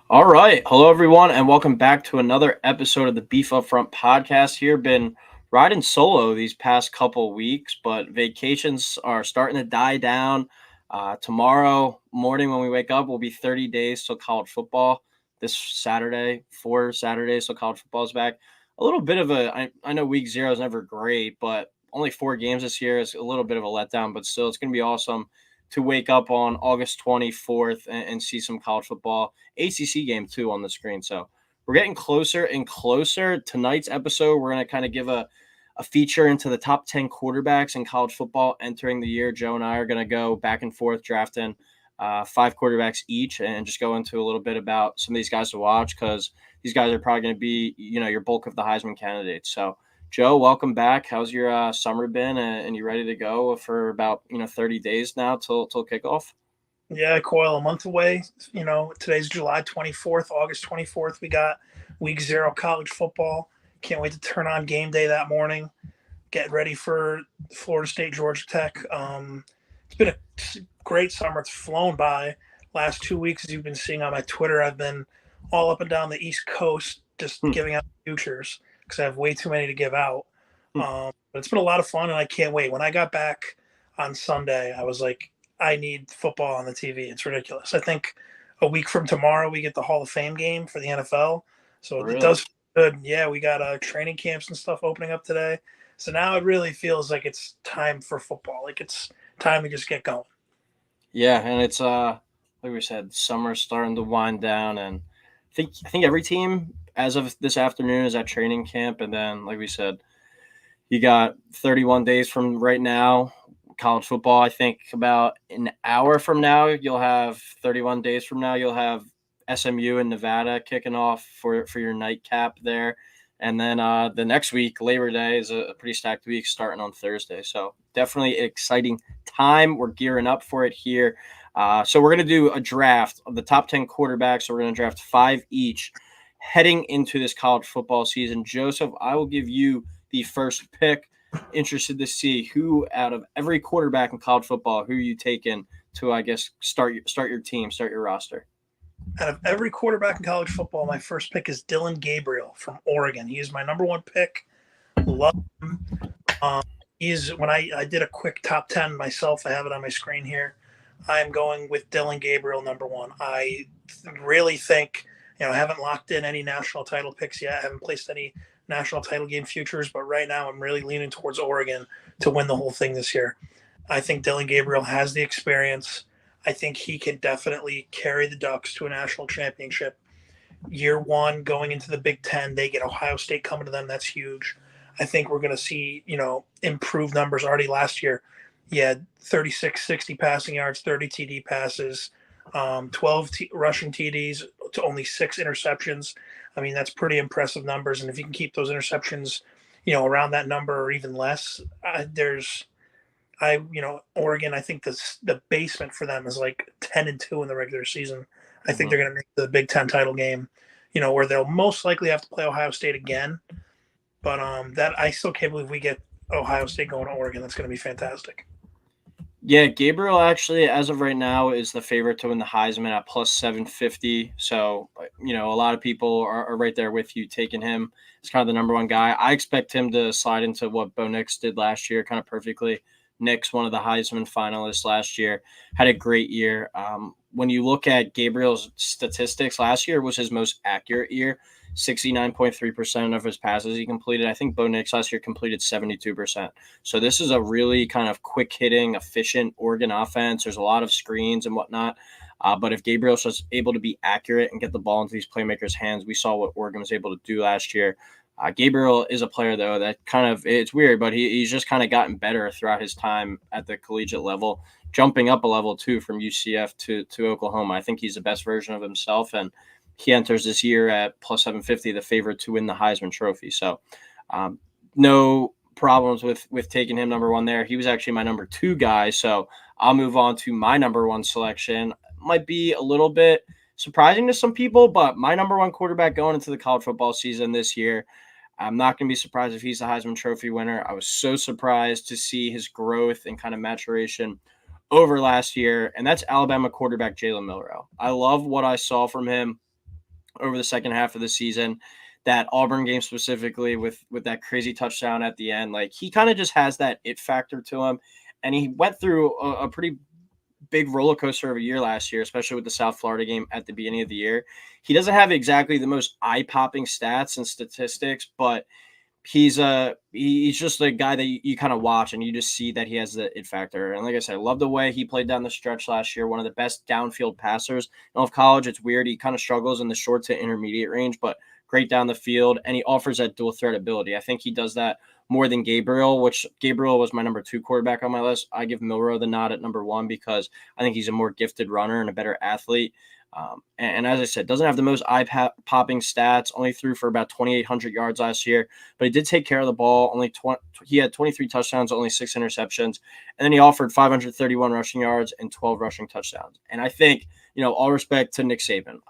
All right. Hello, everyone, and welcome back to another episode of the Beef Up Front podcast. Here, been riding solo these past couple weeks, but vacations are starting to die down. Tomorrow morning, when we wake up, will be 30 days till college football. This Saturday, 4 Saturdays till college football is back. A little bit of I know week zero is never great, but only 4 games this year is a little bit of a letdown, but still, it's going to be awesome to wake up on August 24th and see some college football. ACC game too on the screen. So we're getting closer and closer. Tonight's episode, we're going to kind of give a feature into the top 10 quarterbacks in college football entering the year. Joe and I are going to go back and forth drafting 5 quarterbacks each and just go into a little bit about some of these guys to watch because these guys are probably going to be, your bulk of the Heisman candidates. So, Joe, welcome back. How's your summer been? And you ready to go for about 30 days now till kickoff? Yeah, Coyle, a month away. Today's July 24th, August 24th. We got week zero college football. Can't wait to turn on game day that morning. Get ready for Florida State, Georgia Tech. It's been a great summer. It's flown by. Last 2 weeks, as you've been seeing on my Twitter, I've been all up and down the East Coast just giving out futures because I have way too many to give out. But it's been a lot of fun, and I can't wait. When I got back on Sunday, I was like, I need football on the TV. It's ridiculous. I think a week from tomorrow we get the Hall of Fame game for the NFL. So it Really? does feel good. Yeah, we got training camps and stuff opening up today. So now it really feels like it's time for football. Like it's time to just get going. Yeah, and it's like we said, summer's starting to wind down, and I think every team as of this afternoon is at training camp, and then like we said, you got 31 days from right now. College football, I think about an hour from now, you'll have 31 days from now, you'll have SMU and Nevada kicking off for your nightcap there. And then the next week, Labor Day, is a pretty stacked week starting on Thursday. So definitely an exciting time. We're gearing up for it here. So we're going to do a draft of the top 10 quarterbacks. So we're going to draft 5 each heading into this college football season. Joseph, I will give you the first pick. Interested to see who out of every quarterback in college football, who you taking to, I guess, start your team, start your roster. Out of every quarterback in college football, my first pick is Dylan Gabriel from Oregon. He is my number one pick. Love him. Um, he's when I did a quick top 10 myself. I have it on my screen here. I am going with Dylan Gabriel number one. I really think I haven't locked in any national title picks yet. I haven't placed any national title game futures, but right now I'm really leaning towards Oregon to win the whole thing this year. I think Dylan Gabriel has the experience. I think he can definitely carry the Ducks to a national championship. Year one, going into the Big Ten, they get Ohio State coming to them. That's huge. I think we're going to see, improved numbers already last year. He had 36, 60 passing yards, 30 TD passes, 12 rushing TDs to only 6 interceptions. I mean, that's pretty impressive numbers. And if you can keep those interceptions, around that number or even less, Oregon, I think the basement for them is like 10-2 in the regular season. I think Mm-hmm. they're going to make the Big Ten title game, where they'll most likely have to play Ohio State again. But that I still can't believe we get Ohio State going to Oregon. That's going to be fantastic. Yeah, Gabriel actually, as of right now, is the favorite to win the Heisman at plus 750. So, a lot of people are right there with you, taking him as kind of the number one guy. I expect him to slide into what Bo Nix did last year kind of perfectly. Nix, one of the Heisman finalists last year, had a great year. When you look at Gabriel's statistics, last year was his most accurate year. 69.3% of his passes he completed. I think Bo Nix last year completed 72%. So this is a really kind of quick hitting, efficient Oregon offense. There's a lot of screens and whatnot. But if Gabriel's just able to be accurate and get the ball into these playmakers' hands, we saw what Oregon was able to do last year. Gabriel is a player, though, that kind of, it's weird, but he's just kind of gotten better throughout his time at the collegiate level, jumping up a level, too, from UCF to Oklahoma. I think he's the best version of himself, and he enters this year at plus 750, the favorite to win the Heisman Trophy. So no problems with taking him number one there. He was actually my number two guy, so I'll move on to my number one selection. Might be a little bit surprising to some people, but my number one quarterback going into the college football season this year, I'm not going to be surprised if he's the Heisman Trophy winner. I was so surprised to see his growth and kind of maturation over last year, and that's Alabama quarterback Jalen Milroe. I love what I saw from him over the second half of the season. That Auburn game specifically with that crazy touchdown at the end, like he kind of just has that it factor to him. And he went through a pretty big roller coaster of a year last year, especially with the South Florida game at the beginning of the year. He doesn't have exactly the most eye-popping stats and statistics, but he's just a guy that you kind of watch and you just see that he has the it factor. And like I said, I love the way he played down the stretch last year. One of the best downfield passers in all of college. It's weird. He kind of struggles in the short to intermediate range, but great down the field. And he offers that dual threat ability. I think he does that more than Gabriel, which Gabriel was my number 2 quarterback on my list. I give Milroe the nod at number 1 because I think he's a more gifted runner and a better athlete. And as I said, doesn't have the most eye-popping stats, only threw for about 2,800 yards last year, but he did take care of the ball. He had 23 touchdowns, only 6 interceptions, and then he offered 531 rushing yards and 12 rushing touchdowns. And I think, all respect to Nick Saban,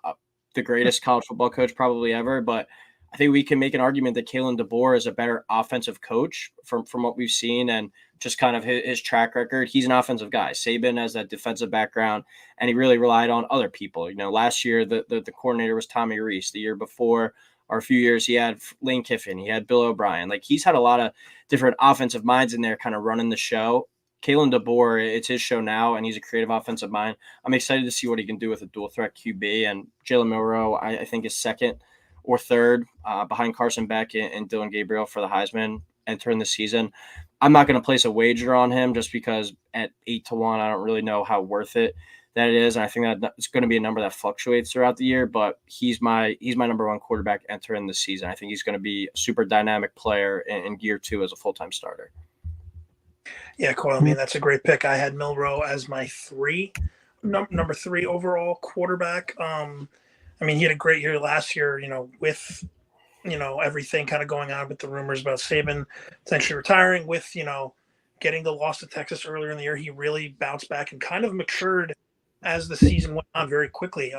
the greatest college football coach probably ever, but I think we can make an argument that Kalen DeBoer is a better offensive coach from what we've seen and just kind of his track record. He's an offensive guy. Saban has that defensive background, and he really relied on other people. Last year the coordinator was Tommy Rees. The year before, or a few years, he had Lane Kiffin. He had Bill O'Brien. Like, he's had a lot of different offensive minds in there kind of running the show. Kalen DeBoer, it's his show now, and he's a creative offensive mind. I'm excited to see what he can do with a dual threat QB. And Jalen Milroe, I think, is second or third behind Carson Beck and Dylan Gabriel for the Heisman entering the season. I'm not going to place a wager on him just because at 8-1, I don't really know how worth it that it is. And I think that it's going to be a number that fluctuates throughout the year, but he's my number 1 quarterback entering the season. I think he's going to be a super dynamic player in year 2 as a full-time starter. Yeah, Coyle, I mean, that's a great pick. I had Milroe as my number 3 overall quarterback. I mean, he had a great year last year, with, everything kind of going on with the rumors about Saban potentially retiring, with, getting the loss to Texas earlier in the year. He really bounced back and kind of matured as the season went on very quickly.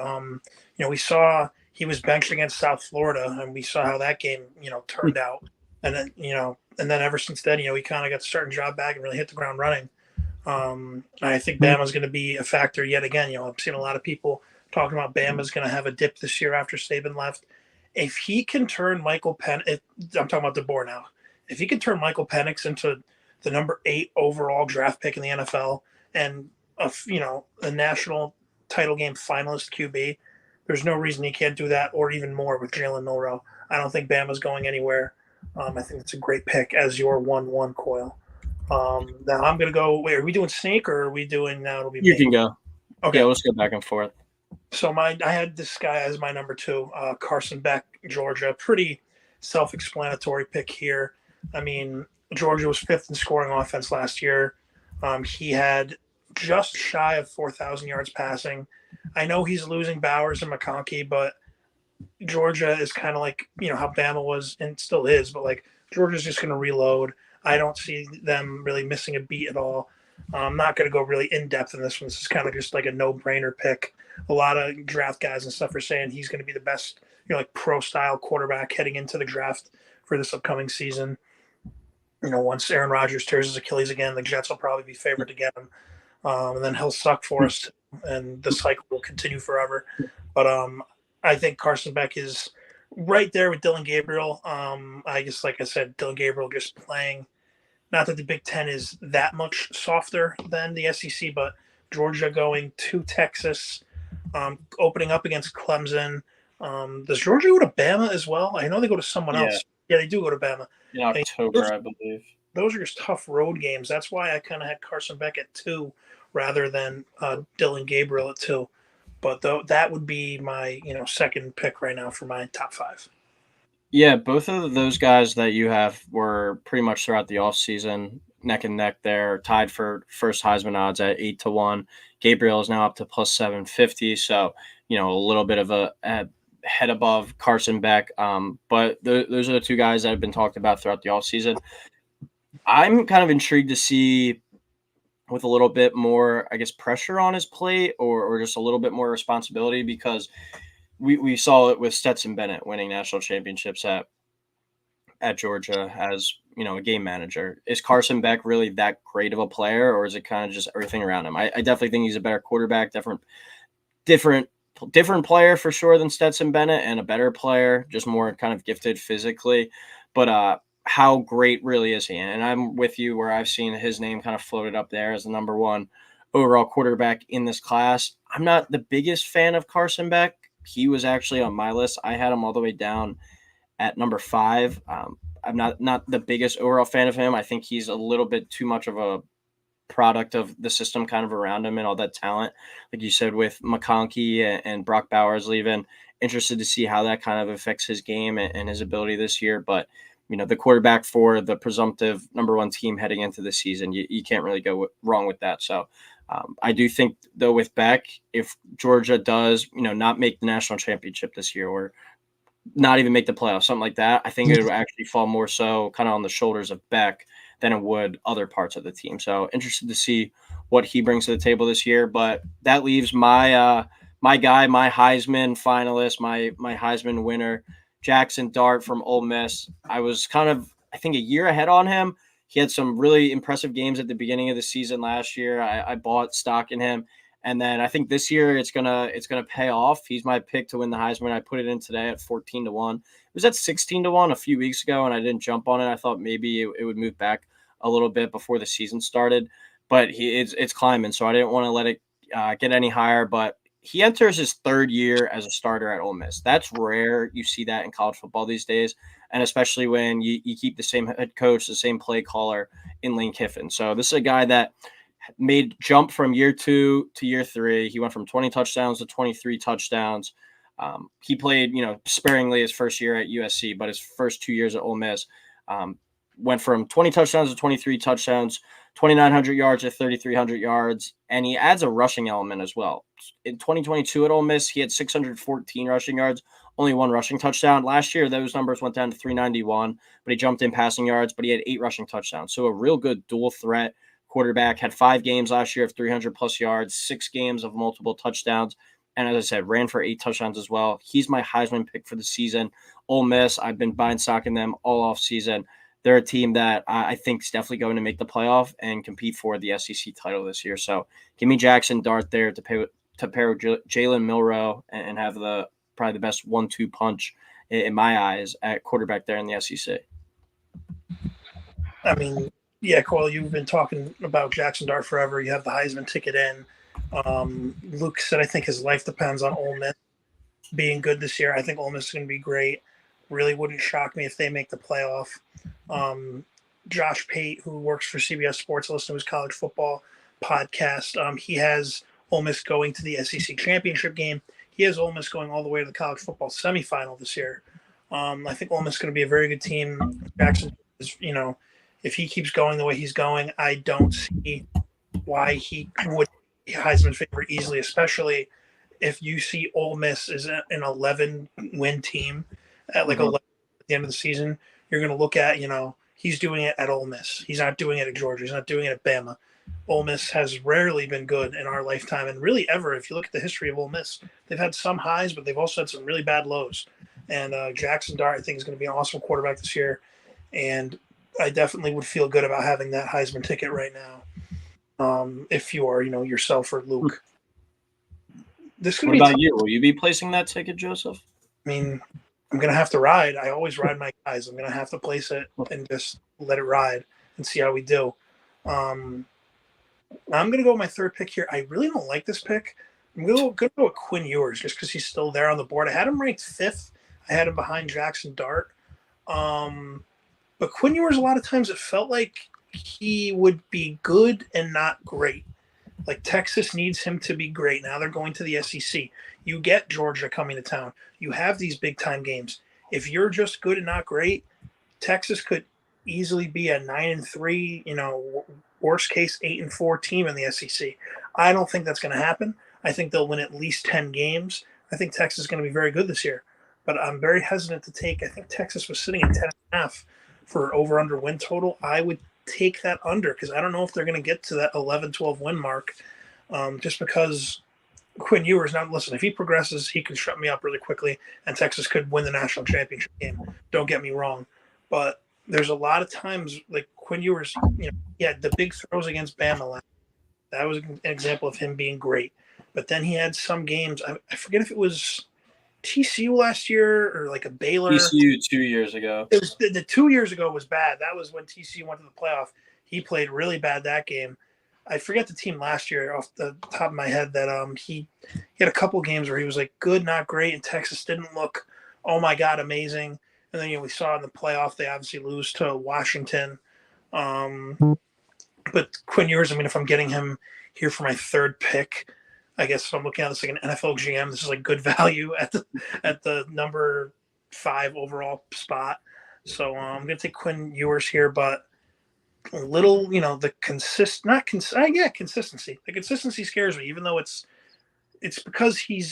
We saw he was benched against South Florida, and we saw how that game, turned out. And then, ever since then, he kind of got the starting job back and really hit the ground running. I think Bama's going to be a factor yet again. I've seen a lot of people talking about Bama's going to have a dip this year after Saban left. If he can turn Michael Penix, I'm talking about DeBoer now. If he can turn Michael Penix into the number 8 overall draft pick in the NFL and a national title game finalist QB, there's no reason he can't do that, or even more with Jalen Milroe. I don't think Bama's going anywhere. I think it's a great pick as your 1-1 Coyle. Now I'm going to go. Wait, are we doing snake or are we doing now? It'll be You me. can go. Okay, yeah, let's go back and forth. So I had this guy as my number 2, Carson Beck, Georgia. Pretty self-explanatory pick here. I mean, Georgia was 5th in scoring offense last year. He had just shy of 4,000 yards passing. I know he's losing Bowers and McConkey, but Georgia is kind of like, how Bama was and still is, but like Georgia's just going to reload. I don't see them really missing a beat at all. I'm not going to go really in depth in this one. This is kind of just like a no-brainer pick. A lot of draft guys and stuff are saying he's going to be the best, like pro-style quarterback heading into the draft for this upcoming season. Once Aaron Rodgers tears his Achilles again, the Jets will probably be favored to get him. And then he'll suck for us, and the cycle will continue forever. But I think Carson Beck is right there with Dylan Gabriel. I guess, like I said, Dylan Gabriel just playing. Not that the Big Ten is that much softer than the SEC, but Georgia going to Texas, opening up against Clemson. Does Georgia go to Bama as well? I know they go to someone else. Yeah, they do go to Bama. In October, I believe. Those are just tough road games. That's why I kind of had Carson Beck at 2 rather than Dylan Gabriel at 2. But that would be my second pick right now for my top 5. Yeah, both of those guys that you have were pretty much throughout the offseason neck and neck there, tied for first Heisman odds at 8-1. Gabriel is now up to plus 750, so a little bit of a head above Carson Beck. But those are the 2 guys that have been talked about throughout the offseason. I'm kind of intrigued to see, with a little bit more, I guess, pressure on his plate or just a little bit more responsibility, because we saw it with Stetson Bennett winning national championships at Georgia as, a game manager. Is Carson Beck really that great of a player, or is it kind of just everything around him? I definitely think he's a better quarterback, different different player for sure than Stetson Bennett and a better player, just more kind of gifted physically. But how great really is he? And I'm with you where I've seen his name kind of floated up there as the number one overall quarterback in this class. I'm not the biggest fan of Carson Beck. He was actually on my list. I had him all the way down at number 5. I'm not the biggest overall fan of him. I think he's a little bit too much of a product of the system kind of around him and all that talent. Like you said, with McConkey and Brock Bowers leaving, interested to see how that kind of affects his game and his ability this year. But, the quarterback for the presumptive number 1 team heading into the season, you can't really go wrong with that. So I do think, though, with Beck, if Georgia does, not make the national championship this year or not even make the playoffs, something like that, I think it would actually fall more so kind of on the shoulders of Beck than it would other parts of the team. So interested to see what he brings to the table this year. But that leaves my guy, my Heisman finalist, my Heisman winner, Jackson Dart from Ole Miss. I was I think a year ahead on him. He had some really impressive games at the beginning of the season last year. I bought stock in him. And then I think this year it's gonna pay off. He's my pick to win the Heisman. I put it in today at 14-1. It was at 16-1 a few weeks ago, and I didn't jump on it. I thought maybe it would move back a little bit before the season started, but it's climbing, so I didn't want to let it get any higher. But he enters his 3rd year as a starter at Ole Miss. That's rare. You see that in college football these days, and especially when you keep the same head coach, the same play caller in Lane Kiffin. So this is a guy that made jump from year 2 to year 3. He went from 20 touchdowns to 23 touchdowns. He played, sparingly his first year at USC, but his first 2 years at Ole Miss went from 20 touchdowns to 23 touchdowns, 2,900 yards to 3,300 yards, and he adds a rushing element as well. In 2022 at Ole Miss, he had 614 rushing yards, only 1 rushing touchdown. Last year, those numbers went down to 391, but he jumped in passing yards, but he had 8 rushing touchdowns. So a real good dual threat quarterback. Had 5 games last year of 300-plus yards, 6 games of multiple touchdowns, and as I said, ran for 8 touchdowns as well. He's my Heisman pick for the season. Ole Miss, I've been buying stock in them all off season. They're a team that I think is definitely going to make the playoff and compete for the SEC title this year. So give me Jackson Dart there to pair with Jalen Milroe and have probably the best 1-2 punch in my eyes at quarterback there in the SEC. I mean, yeah, Coyle, you've been talking about Jackson Dart forever. You have the Heisman ticket in. Luke said, I think his life depends on Ole Miss being good this year. I think Ole Miss is going to be great. Really wouldn't shock me if they make the playoff. Josh Pate, who works for CBS Sports, listen to his college football podcast. He has Ole Miss going to the SEC championship game. He has Ole Miss going all the way to the college football semifinal this year. I think Ole Miss is going to be a very good team. Jackson is, if he keeps going the way he's going, I don't see why he would be Heisman favorite easily, especially if you see Ole Miss is an 11-win team at 11 at the end of the season. You're going to look at, he's doing it at Ole Miss. He's not doing it at Georgia. He's not doing it at Bama. Ole Miss has rarely been good in our lifetime, and really ever. If you look at the history of Ole Miss, they've had some highs, but they've also had some really bad lows. And Jackson Dart, I think, is going to be an awesome quarterback this year. And I definitely would feel good about having that Heisman ticket right now. If you are, yourself or Luke. What about you? Will you be placing that ticket, Joseph? I mean, I'm going to have to ride. I always ride my guys. I'm going to have to place it and just let it ride and see how we do. I'm going to go with my 3rd pick here. I really don't like this pick. I'm going to go with Quinn Ewers just because he's still there on the board. I had him ranked 5th. I had him behind Jackson Dart. But Quinn Ewers, a lot of times it felt like he would be good and not great. Like Texas needs him to be great. Now they're going to the SEC. You get Georgia coming to town. You have these big-time games. If you're just good and not great, Texas could easily be a 9-3, worst case 8-4 team in the SEC. I don't think that's going to happen. I think they'll win at least 10 games. I think Texas is going to be very good this year. But I'm very hesitant to take – I think Texas was sitting at 10.5 for over-under win total. I would take that under because I don't know if they're going to get to that 11-12 win mark just because Quinn Ewers – now, listen, if he progresses, he can shut me up really quickly, and Texas could win the national championship game. Don't get me wrong. But there's a lot of times, like Quinn Ewers, he had the big throws against Bama. That was an example of him being great. but then he had some games. I forget if it was TCU last year or like a Baylor. TCU 2 years ago. It was the 2 years ago was bad. That was when TCU went to the playoff. He played really bad that game. I forget the team last year off the top of my head that he had a couple games where he was like good, not great, and Texas didn't look, oh my God, amazing. And then we saw in the playoff they obviously lose to Washington. But Quinn Ewers, I mean, if I'm getting him here for my third pick, I guess if I'm looking at this like an NFL GM, this is like good value at the number 5 overall spot. So I'm going to take Quinn Ewers here, but a little, the consistency. The consistency scares me, even though it's because he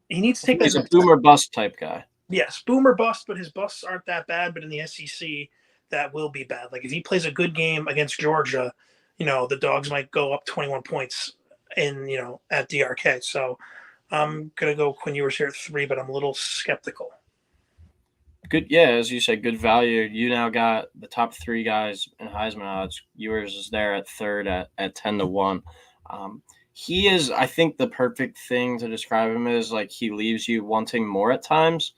needs to take that. He's a boomer bust type guy. Yes, boomer bust, but his busts aren't that bad. But in the SEC, that will be bad. Like if he plays a good game against Georgia, the Dogs might go up 21 points at DRK. So I'm gonna go Quinn Ewers here at 3, but I'm a little skeptical. Good, yeah, as you said, good value. You now got the top 3 guys in Heisman odds. Ewers is there at 3rd at 10-1. He is, I think, the perfect thing to describe him is like he leaves you wanting more at times.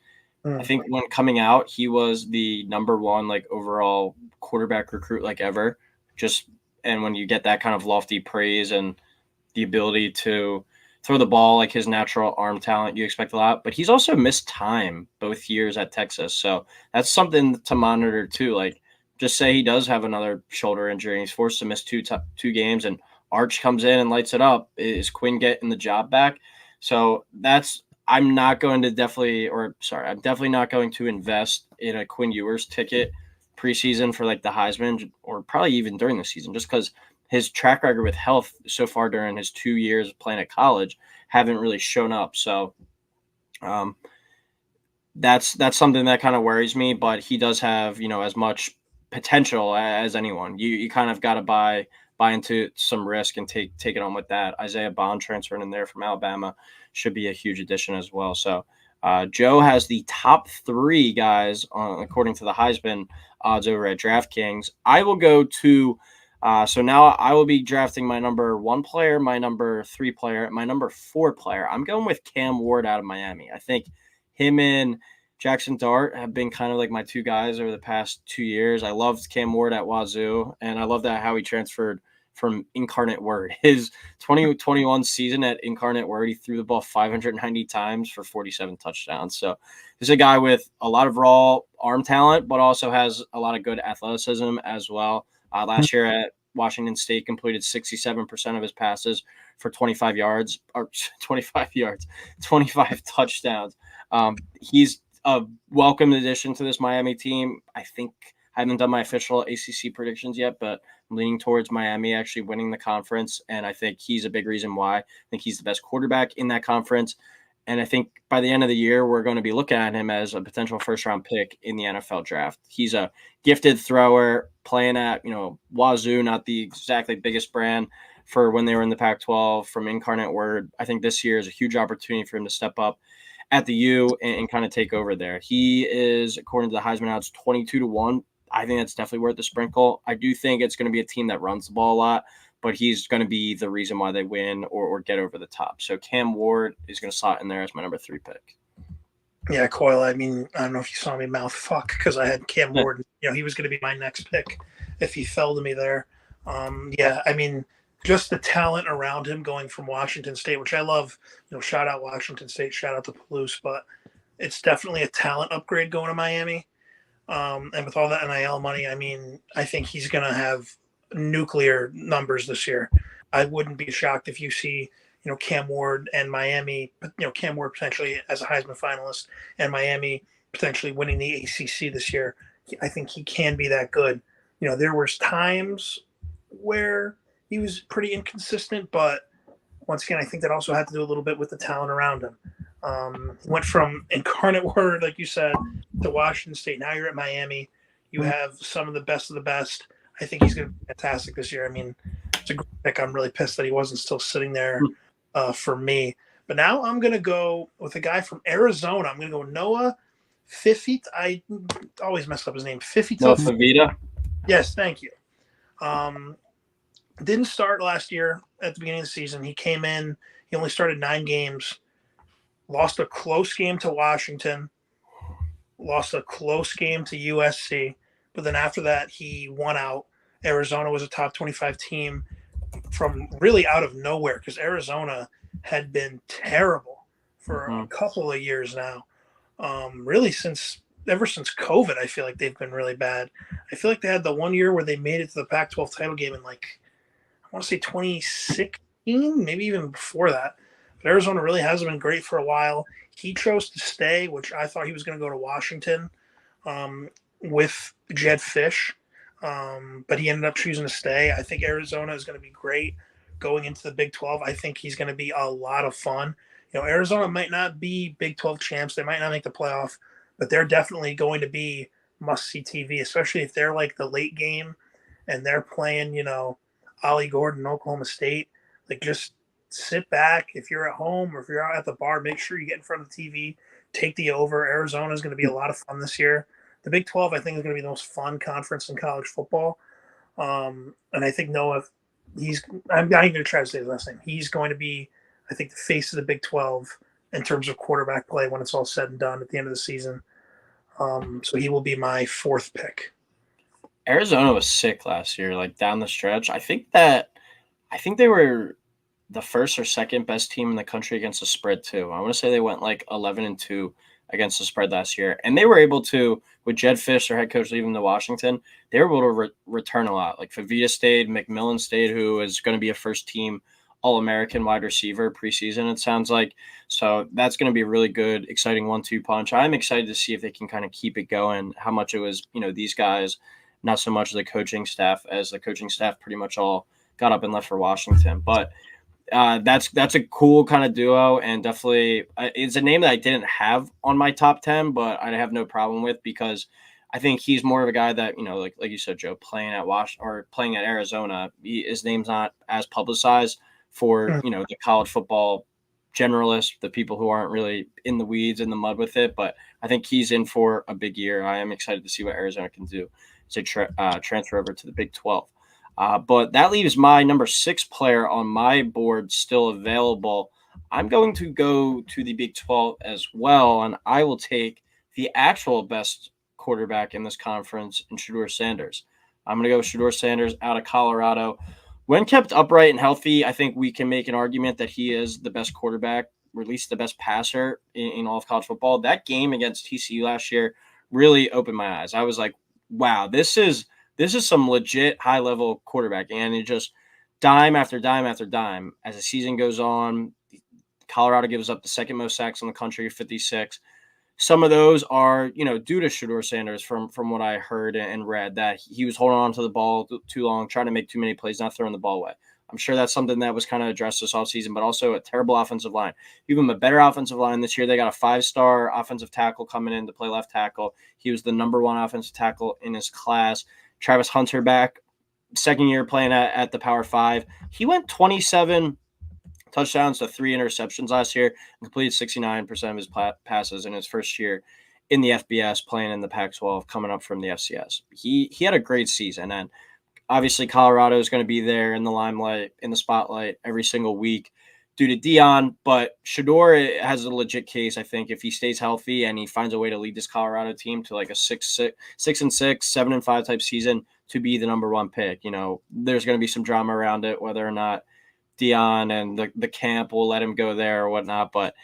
I think when coming out, he was the number 1 like overall quarterback recruit like ever. And when you get that kind of lofty praise and the ability to throw the ball, like his natural arm talent, you expect a lot. But he's also missed time both years at Texas. So that's something to monitor too. Like just say he does have another shoulder injury and he's forced to miss two games and Arch comes in and lights it up. Is Quinn getting the job back? So I'm definitely not going to invest in a Quinn Ewers ticket preseason for like the Heisman or probably even during the season, just because his track record with health so far during his 2 years playing at college haven't really shown up. So that's something that kind of worries me, but he does have, as much potential as anyone. You kind of got to buy into some risk and take it on with that. Isaiah Bond transferring in there from Alabama should be a huge addition as well. So Joe has the top 3 guys according to the Heisman odds over at DraftKings. I will go to so now I will be drafting my number 1 player, my number 3 player, my number 4 player. I'm going with Cam Ward out of Miami. I think him and Jackson Dart have been kind of like my 2 guys over the past 2 years. I loved Cam Ward at Wazoo, and I love that how he transferred from Incarnate Word. His 2021 season at Incarnate Word, he threw the ball 590 times for 47 touchdowns. So he's a guy with a lot of raw arm talent, but also has a lot of good athleticism as well. Last year at Washington State, completed 67% of his passes for 25 touchdowns. He's a welcome addition to this Miami team. I think I haven't done my official ACC predictions yet, but I'm leaning towards Miami actually winning the conference, and I think he's a big reason why. I think he's the best quarterback in that conference, and I think by the end of the year, we're going to be looking at him as a potential first-round pick in the NFL draft. He's a gifted thrower playing at, Wazoo, not the exactly biggest brand for when they were in the Pac-12 from Incarnate Word. I think this year is a huge opportunity for him to step up at the U and kind of take over there. He is, according to the Heisman odds, 22-1. I think that's definitely worth the sprinkle. I do think it's going to be a team that runs the ball a lot, but he's going to be the reason why they win or get over the top. So Cam Ward is going to slot in there as my number 3 pick. Yeah, Coyle, I mean, I don't know if you saw me mouth fuck because I had Cam Ward. He was going to be my next pick if he fell to me there. Yeah, I mean, just the talent around him going from Washington State, which I love. Shout out Washington State, shout out to Palouse, but it's definitely a talent upgrade going to Miami. And with all that NIL money, I mean, I think he's going to have nuclear numbers this year. I wouldn't be shocked if you see, Cam Ward and Miami, Cam Ward potentially as a Heisman finalist and Miami potentially winning the ACC this year. I think he can be that good. There was times where he was pretty inconsistent, but once again, I think that also had to do a little bit with the talent around him. Went from Incarnate Word, like you said, to Washington State. Now you're at Miami. You have some of the best. I think he's going to be fantastic this year. I mean, it's a great pick. I'm really pissed that he wasn't still sitting there for me. But now I'm going to go with a guy from Arizona. I'm going to go Noah Fifita. I always mess up his name. Fifita. Yes, thank you. Didn't start last year at the beginning of the season. He came in, He only started 9 games, lost a close game to Washington, lost a close game to USC, but then after that, he won out. Arizona was a top 25 team from really out of nowhere because Arizona had been terrible for a couple of years now. Really, ever since COVID, I feel like they've been really bad. I feel like they had the one year where they made it to the Pac-12 title game in I want to say 2016, maybe even before that. But Arizona really hasn't been great for a while. He chose to stay, which I thought he was going to go to Washington with Jed Fish, but he ended up choosing to stay. I think Arizona is going to be great going into the Big 12. I think he's going to be a lot of fun. Arizona might not be Big 12 champs. They might not make the playoff, but they're definitely going to be must-see TV, especially if they're like the late game and they're playing, Ollie Gordon, Oklahoma State. Just sit back. If you're at home or if you're out at the bar, make sure you get in front of the TV, take the over. Arizona is going to be a lot of fun this year. The Big 12, I think, is going to be the most fun conference in college football. And I think Noah, I'm not even going to try to say his last name. He's going to be, I think, the face of the Big 12 in terms of quarterback play when it's all said and done at the end of the season. So he will be my 4th pick. Arizona was sick last year, down the stretch. I think they were the first or second best team in the country against the spread too. I want to say they went 11-2 against the spread last year, and they were able to, with Jed Fish, their head coach, leaving to Washington, they were able to return a lot. Favita stayed, McMillan stayed, who is going to be a first-team All-American wide receiver preseason, it sounds like. So that's going to be a really good, exciting 1-2 punch. I'm excited to see if they can kind of keep it going, how much it was, these guys, not so much the coaching staff, as the coaching staff pretty much all got up and left for Washington. But that's a cool kind of duo, and definitely it's a name that I didn't have on my top 10, but I have no problem with, because I think he's more of a guy that, like you said, Joe, playing at playing at Arizona, his name's not as publicized for, the college football generalists, the people who aren't really in the weeds, in the mud with it. But I think he's in for a big year. I am excited to see what Arizona can do to transfer over to the Big 12. But that leaves my number 6 player on my board still available. I'm going to go to the Big 12 as well, and I will take the actual best quarterback in this conference in Shedeur Sanders. I'm going to go with Shedeur Sanders out of Colorado. When kept upright and healthy, I think we can make an argument that he is the best quarterback, or at least the best passer in all of college football. That game against TCU last year really opened my eyes. I was like, wow, this is some legit high-level quarterback. And it just dime after dime after dime. As the season goes on, Colorado gives up the second most sacks in the country, 56. Some of those are, due to Shedeur Sanders from what I heard and read, that he was holding on to the ball too long, trying to make too many plays, not throwing the ball away. I'm sure that's something that was kind of addressed this offseason, but also a terrible offensive line. Give him a better offensive line this year. They got a 5-star offensive tackle coming in to play left tackle. He was the number 1 offensive tackle in his class. Travis Hunter back, second year playing at the Power 5. He went 27 touchdowns to 3 interceptions last year and completed 69% of his passes in his first year in the FBS, playing in the Pac-12, coming up from the FCS. He had a great season, and obviously Colorado is going to be there in the limelight, in the spotlight every single week due to Dion, but Shedeur has a legit case, I think, if he stays healthy and he finds a way to lead this Colorado team to a 6-6, 7-5 type season, to be the number 1 pick. There's going to be some drama around it, whether or not Dion and the camp will let him go there or whatnot. But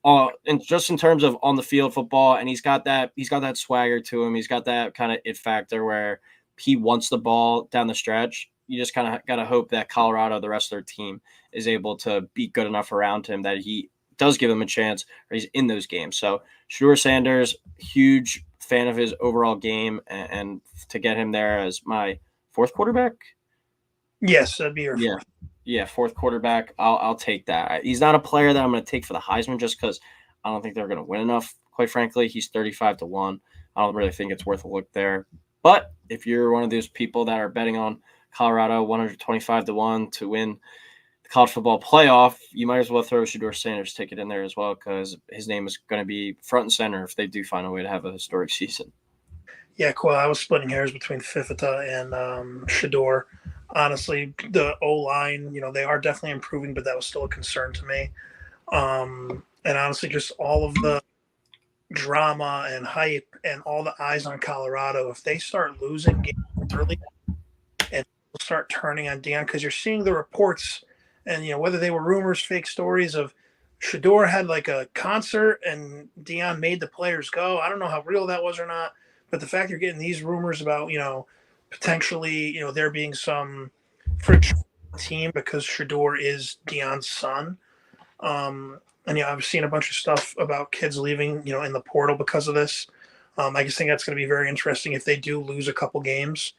and just in terms of on the field football, and he's got that swagger to him. He's got that kind of it factor where he wants the ball down the stretch. You just kind of got to hope that Colorado, the rest of their team, is able to be good enough around him that he does give him a chance, or he's in those games. So Shedeur Sanders, huge fan of his overall game, and to get him there as my 4th quarterback. Yes, that'd be your 4th. Yeah, 4th quarterback. I'll take that. He's not a player that I'm going to take for the Heisman just because I don't think they're going to win enough. Quite frankly, he's 35-1. I don't really think it's worth a look there. But if you're one of those people that are betting on Colorado 125-1 to win the college football playoff, you might as well throw Shedeur Sanders' ticket in there as well, because his name is going to be front and center if they do find a way to have a historic season. Yeah, Coyle, I was splitting hairs between Fifita and Shedeur. honestly. The O-line, they are definitely improving, but that was still a concern to me. And honestly, just all of the drama and hype and all the eyes on Colorado, if they start losing games early and start turning on Deion, because you're seeing the reports, and whether they were rumors, fake stories of Shador had like a concert and Deion made the players go. I don't know how real that was or not, but the fact you're getting these rumors about potentially there being some friction team because Shador is Deion's son. And I've seen a bunch of stuff about kids leaving, in the portal because of this. I just think that's going to be very interesting if they do lose a couple games,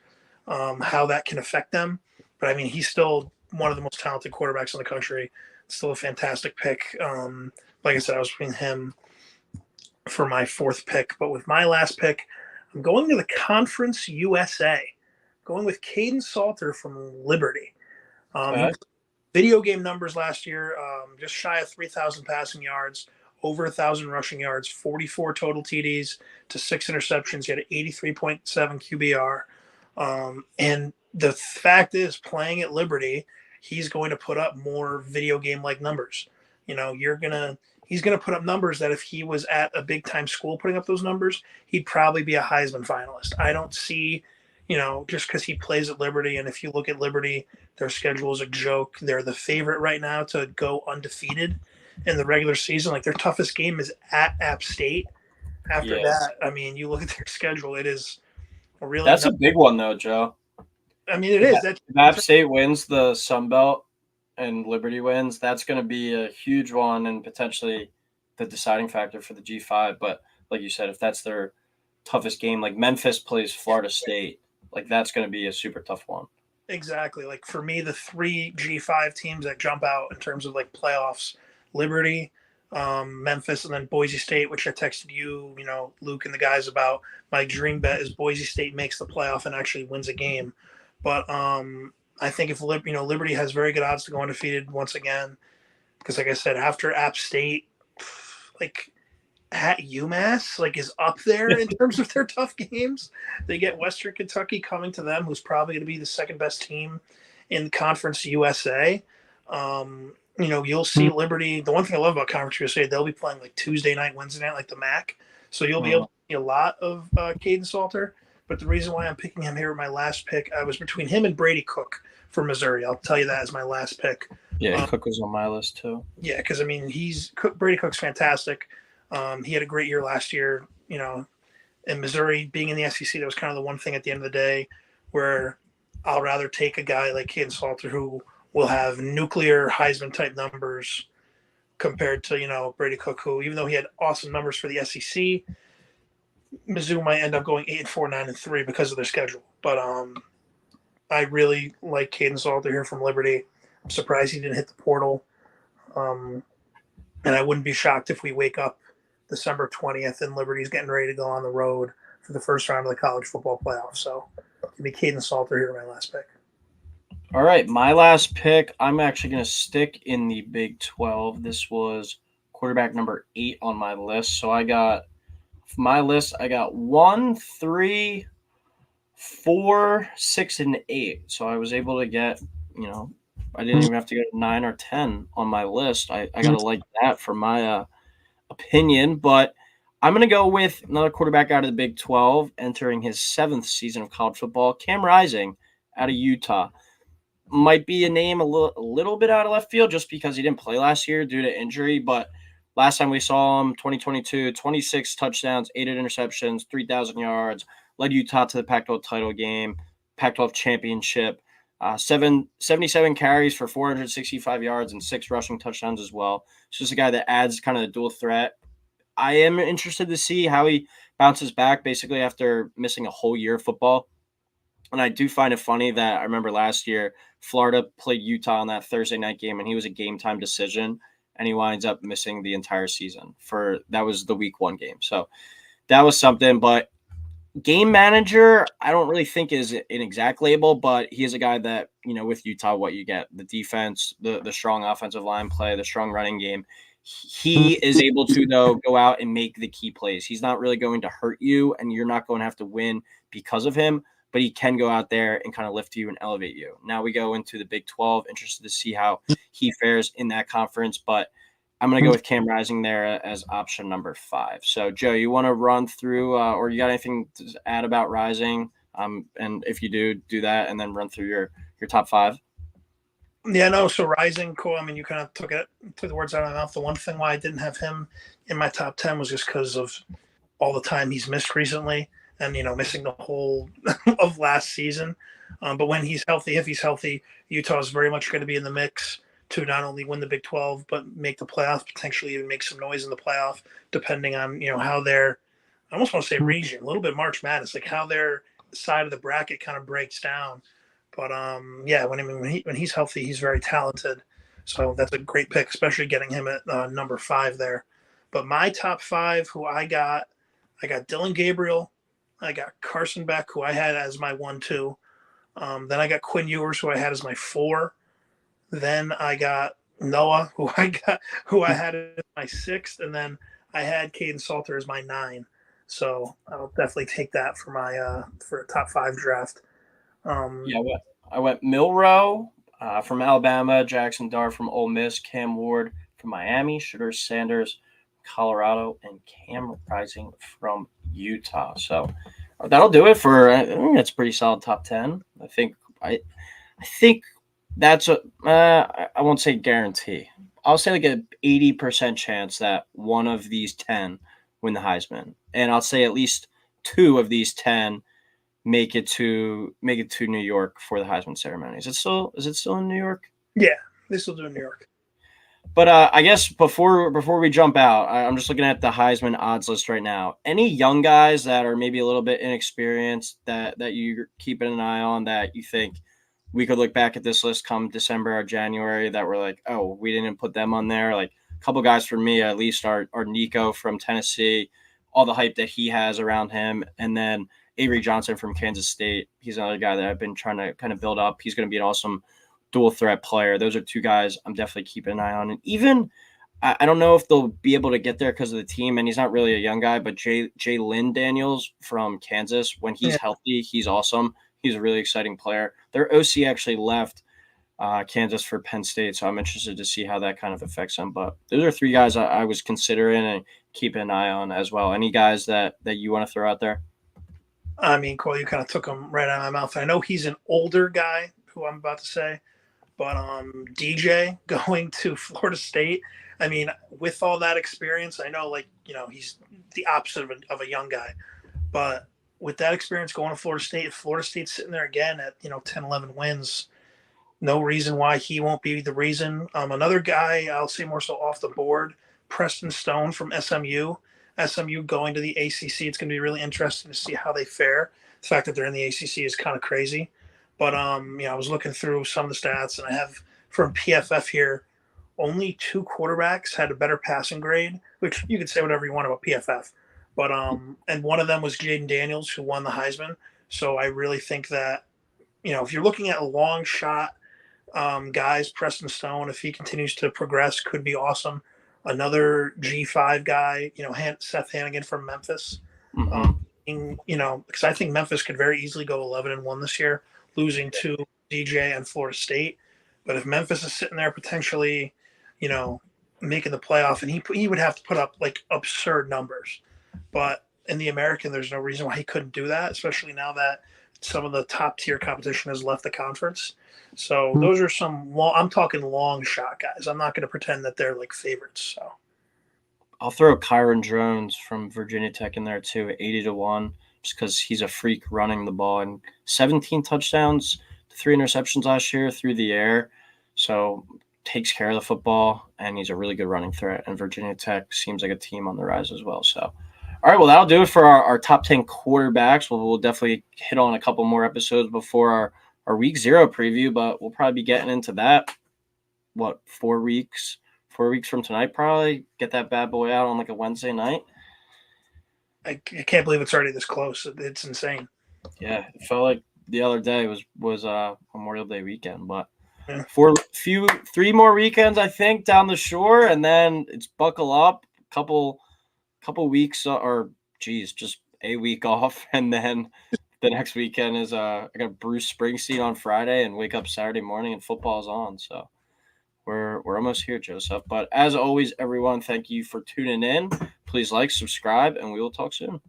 how that can affect them. But I mean, he's still one of the most talented quarterbacks in the country. Still a fantastic pick. Like I said, I was between him for my fourth pick. But with my last pick, I'm going to the Conference USA, going with Caden Salter from Liberty. He was video game numbers last year, just shy of 3,000 passing yards, over 1,000 rushing yards, 44 total TDs to 6 interceptions. He had an 83.7 QBR. And the fact is, playing at Liberty, he's going to put up more video game like numbers. He's gonna put up numbers that if he was at a big time school putting up those numbers, he'd probably be a Heisman finalist. I don't see, just because he plays at Liberty, and if you look at Liberty, their schedule is a joke. They're the favorite right now to go undefeated in the regular season. Like, their toughest game is at App State. After that, I mean, you look at their schedule, it is really. That's a big one, though, Joe. I mean, it is. If App State wins the Sun Belt and Liberty wins, that's going to be a huge one and potentially the deciding factor for the G5. But like you said, if that's their toughest game, like Memphis plays Florida State, like that's going to be a super tough one. Exactly. Like, for me, the three G5 teams that jump out in terms of like playoffs: Liberty, Memphis, and then Boise State, which I texted you, Luke and the guys about. My dream bet is Boise State makes the playoff and actually wins a game. But I think if Liberty has very good odds to go undefeated once again, because like I said, after App State, like at UMass, like is up there in terms of their tough games. They get Western Kentucky coming to them, who's probably going to be the second best team in Conference USA. You'll see Liberty. The one thing I love about Conference USA, they'll be playing like Tuesday night, Wednesday night, like the MAC. So you'll be able to see a lot of Caden Salter. But the reason why I'm picking him here with my last pick, I was between him and Brady Cook for Missouri. I'll tell you that as my last pick. Yeah, Cook was on my list too. Yeah, because I mean, Brady Cook's fantastic. He had a great year last year. In Missouri, being in the SEC, that was kind of the one thing at the end of the day where I'll rather take a guy like Caden Salter who will have nuclear Heisman type numbers compared to Brady Cook, who, even though he had awesome numbers for the SEC, Mizzou might end up going 8-4, 9-3 because of their schedule. But I really like Caden Salter here from Liberty. I'm surprised he didn't hit the portal. And I wouldn't be shocked if we wake up December 20th and Liberty's getting ready to go on the road for the first round of the college football playoff. So give me Caden Salter here, my last pick. All right, my last pick, I'm actually going to stick in the Big 12. This was quarterback number 8 on my list. So I got 1, 3, 4, 6, and 8. So I was able to get, I didn't even have to get 9 or 10 on my list. I got to like that for my opinion. But I'm going to go with another quarterback out of the Big 12 entering his 7th season of college football, Cam Rising out of Utah. Might be a name a little bit out of left field just because he didn't play last year due to injury, but last time we saw him, 2022, 26 touchdowns, 8 interceptions, 3,000 yards, led Utah to the Pac-12 title game, Pac-12 championship, 77 carries for 465 yards and 6 rushing touchdowns as well. It's just a guy that adds kind of the dual threat. I am interested to see how he bounces back basically after missing a whole year of football. And I do find it funny that I remember last year, Florida played Utah on that Thursday night game, and he was a game time decision, and he winds up missing the entire season. That was the week 1 game. So that was something. But game manager, I don't really think is an exact label, but he is a guy that, with Utah, what you get, the defense, the strong offensive line play, the strong running game. He is able to, though, go out and make the key plays. He's not really going to hurt you, and you're not going to have to win because of him. but he can go out there and kind of lift you and elevate you. Now we go into the Big 12. Interested to see how he fares in that conference, but I'm going to go with Cam Rising there as option number 5. So, Joe, you want to run through or you got anything to add about Rising? And if you do that and then run through your top 5. Yeah, no. So Rising, cool. I mean, you kind of took the words out of my mouth. The one thing why I didn't have him in my top 10 was just because of all the time he's missed recently, and missing the whole of last season. But when he's healthy, if he's healthy, Utah is very much going to be in the mix to not only win the Big 12 but make the playoff, potentially even make some noise in the playoff, depending on how their, I almost want to say region, a little bit March Madness, like how their side of the bracket kind of breaks down. But yeah, when he's healthy, he's very talented. So that's a great pick, especially getting him at number 5 there. But my top 5, who I got Dillon Gabriel, I got Carson Beck, who I had as my 1-2. Then I got Quinn Ewers, who I had as my 4. Then I got Noah, who I had as my 6th, and then I had Caden Salter as my 9. So I'll definitely take that for my for a top 5 draft. I went Milroe from Alabama, Jackson Dart from Ole Miss, Cam Ward from Miami, Shedeur Sanders, Colorado, and Cam Rising from Utah. So that'll do it for. I think that's a pretty solid top 10. I think that's I won't say guarantee. I'll say like an 80% chance that one of these 10 win the Heisman, and I'll say at least 2 of these 10 make it to New York for the Heisman ceremony. Is it still in New York? Yeah, they still do in New York. But I guess before we jump out, I'm just looking at the Heisman odds list right now. Any young guys that are maybe a little bit inexperienced that you're keeping an eye on that you think we could look back at this list come December or January that we're like, oh, we didn't put them on there? Like a couple guys for me at least are Nico from Tennessee, all the hype that he has around him, and then Avery Johnson from Kansas State. He's another guy that I've been trying to kind of build up. He's going to be an awesome dual threat player. Those are 2 guys I'm definitely keeping an eye on. And even I don't know if they'll be able to get there because of the team, and he's not really a young guy, but Jalen Daniels from Kansas, when he's healthy, he's awesome. He's a really exciting player. Their OC actually left Kansas for Penn State, so I'm interested to see how that kind of affects them. But those are 3 guys I was considering and keeping an eye on as well. Any guys that you want to throw out there? I mean, Cole, you kind of took him right out of my mouth. I know he's an older guy, who I'm about to say, but DJ going to Florida State. I mean, with all that experience, I know, he's the opposite of a young guy, but with that experience going to Florida State, if Florida State's sitting there again at 10, 11 wins, no reason why he won't be the reason. Another guy I'll say more so off the board, Preston Stone from SMU. SMU going to the ACC, it's going to be really interesting to see how they fare. The fact that they're in the ACC is kind of crazy. But, I was looking through some of the stats, and I have from PFF here, only 2 quarterbacks had a better passing grade, which you could say whatever you want about PFF. But and one of them was Jaden Daniels, who won the Heisman. So I really think that, if you're looking at a long shot guys, Preston Stone, if he continues to progress, could be awesome. Another G5 guy, Seth Hannigan from Memphis. Because I think Memphis could very easily go 11-1 this year, losing to DJ and Florida State. But if Memphis is sitting there potentially, making the playoff, and he would have to put up like absurd numbers. But in the American, there's no reason why he couldn't do that, especially now that some of the top tier competition has left the conference. So those are I'm talking long shot guys. I'm not going to pretend that they're like favorites. So I'll throw Kyron Jones from Virginia Tech in there too, 80-1, just because he's a freak running the ball, and 17 touchdowns, 3 interceptions last year through the air. So takes care of the football, and he's a really good running threat. And Virginia Tech seems like a team on the rise as well. So, all right, well, that'll do it for our top 10 quarterbacks. We'll definitely hit on a couple more episodes before our week 0 preview, but we'll probably be getting into that, 4 weeks from tonight, probably get that bad boy out on like a Wednesday night. I can't believe it's already this close. It's insane. Yeah, it felt like the other day was Memorial Day weekend, but yeah. 3 more weekends, I think, down the shore, and then it's buckle up, couple weeks, just a week off, and then the next weekend is I got Bruce Springsteen on Friday and wake up Saturday morning and football's on. So we're almost here, Joseph. But as always, everyone, thank you for tuning in. Please like, subscribe, and we will talk soon.